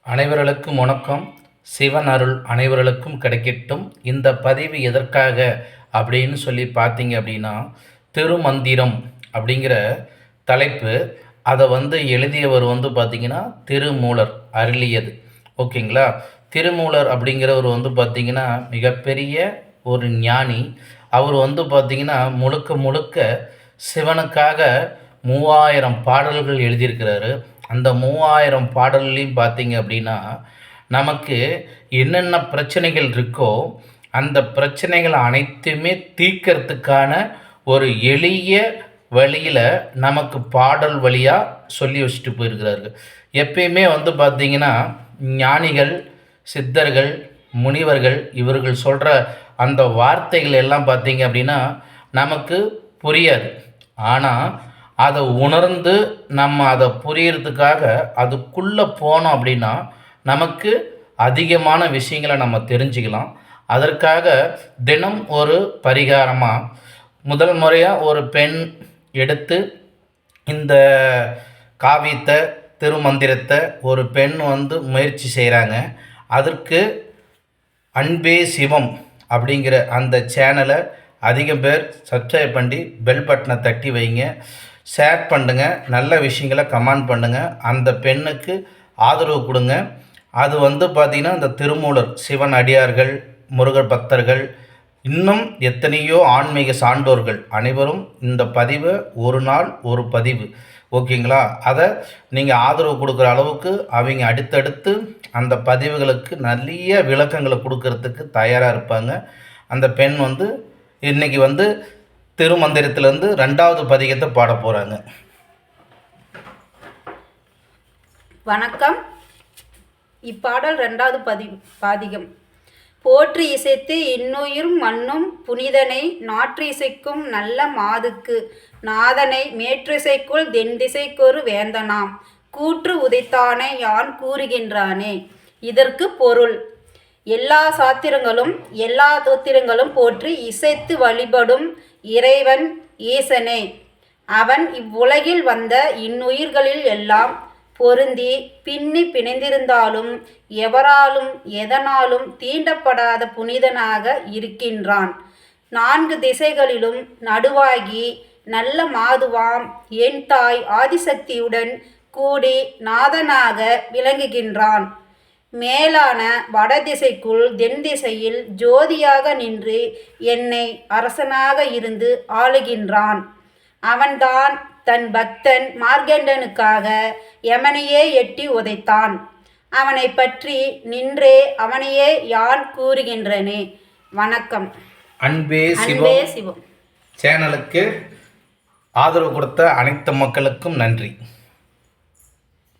அனைவர்களுக்கும் வணக்கம். சிவன் அருள் அனைவர்களுக்கும் கிடைக்கட்டும். இந்த பதிவு எதற்காக அப்படின்னு சொல்லி பார்த்தீங்க அப்படின்னா, திருமந்திரம் அப்படிங்கிற தலைப்பு. அதை எழுதியவர் பார்த்திங்கன்னா திருமூலர் அருளியது. ஓகேங்களா. திருமூலர் அப்படிங்கிறவர் பார்த்திங்கன்னா மிகப்பெரிய ஒரு ஞானி. அவர் பார்த்திங்கன்னா முழுக்க முழுக்க சிவனுக்காக 3000 பாடல்கள் எழுதியிருக்கிறாரு. அந்த 3000 பாடல்லையும் பார்த்தீங்க அப்படின்னா, நமக்கு என்னென்ன பிரச்சனைகள் இருக்கோ அந்த பிரச்சனைகள் அனைத்துமே தீர்க்கறதுக்கான ஒரு எளிய வழியில் நமக்கு பாடல் வழியாக சொல்லி வச்சுட்டு போயிருக்கிறார்கள். எப்பயுமே பார்த்தீங்கன்னா ஞானிகள், சித்தர்கள், முனிவர்கள் இவர்கள் சொல்கிற அந்த வார்த்தைகள் எல்லாம் பார்த்தீங்க அப்படின்னா நமக்கு புரியாது. ஆனால் அதை உணர்ந்து நம்ம அதை புரியறதுக்காக அதுக்குள்ளே போனோம் அப்படின்னா நமக்கு அதிகமான விஷயங்களை நம்ம தெரிஞ்சுக்கலாம். அதற்காக தினம் ஒரு பரிகாரமாக முதல் முறையாக ஒரு பெண் எடுத்து இந்த காவியத்தை திருமந்திரத்தை ஒரு பெண் முயற்சி செய்கிறாங்க. அதற்கு அன்பே சிவம் அப்படிங்கிற அந்த சேனலை அதிகம் பேர் சப்ஸ்கிரைப் பண்ணி பெல் பட்டனை தட்டி வைங்க. ஷேர் பண்ணுங்கள். நல்ல விஷயங்களை கமெண்ட் பண்ணுங்கள். அந்த பெண்ணுக்கு ஆதரவு கொடுங்க. அது பார்த்திங்கன்னா இந்த திருமூலர், சிவன் அடியார்கள், முருகர் பக்தர்கள், இன்னும் எத்தனையோ ஆன்மீக சான்றோர்கள் அனைவரும் இந்த பதிவை ஒரு நாள் ஒரு பதிவு, ஓகேங்களா, அதை நீங்கள் ஆதரவு கொடுக்குற அளவுக்கு அவங்க அடுத்தடுத்து அந்த பதிவுகளுக்கு நிறைய விளக்கங்களை கொடுக்கறதுக்கு தயாராக இருப்பாங்க. அந்த பெண் இன்றைக்கி திருமந்திரத்திலேருந்து 2வது பதிகத்தை பாட போகிறாங்க. வணக்கம். இப்பாடல் 2வது பாதிகம். போற்றி இசைத்து இன்னுயிரும் மண்ணும் புனிதனை நாற்று இசைக்கும் நல்ல மாதுக்கு நாதனை மேற்றிசைக்குள் தென்திசைக்கொரு வேந்தனாம் கூற்று உதைத்தானே யான் கூறுகின்றானே. இதற்கு பொருள்: எல்லா சாத்திரங்களும் எல்லா தோத்திரங்களும் போற்றி இசைத்து வழிபடும் இறைவன் ஈசனே. அவன் இவ்வுலகில் வந்த இன்னுயிர்களில் எல்லாம் பொருந்தி பின்னி பிணைந்திருந்தாலும் எவராலும் எதனாலும் தீண்டப்படாத புனிதனாக இருக்கின்றான். 4 திசைகளிலும் நடுவாகி நல்ல மாதுவாம் என் தாய் ஆதிசக்தியுடன் கூடி நாதனாக விளங்குகின்றான். மேலான வடதிசைக்குள் தென் திசையில் ஜோதியாக நின்று என்னை அரசனாக இருந்து ஆளுகின்றான். அவன்தான் தன் பக்தன் மார்க்கண்டனுக்காக யமனையே எட்டி உதைத்தான். அவனை பற்றி நின்றே அவனையே யான் கூறுகின்றனே. வணக்கம். அன்பே சிவம் சேனலுக்கு ஆதரவு கொடுத்த அனைத்து மக்களுக்கும் நன்றி.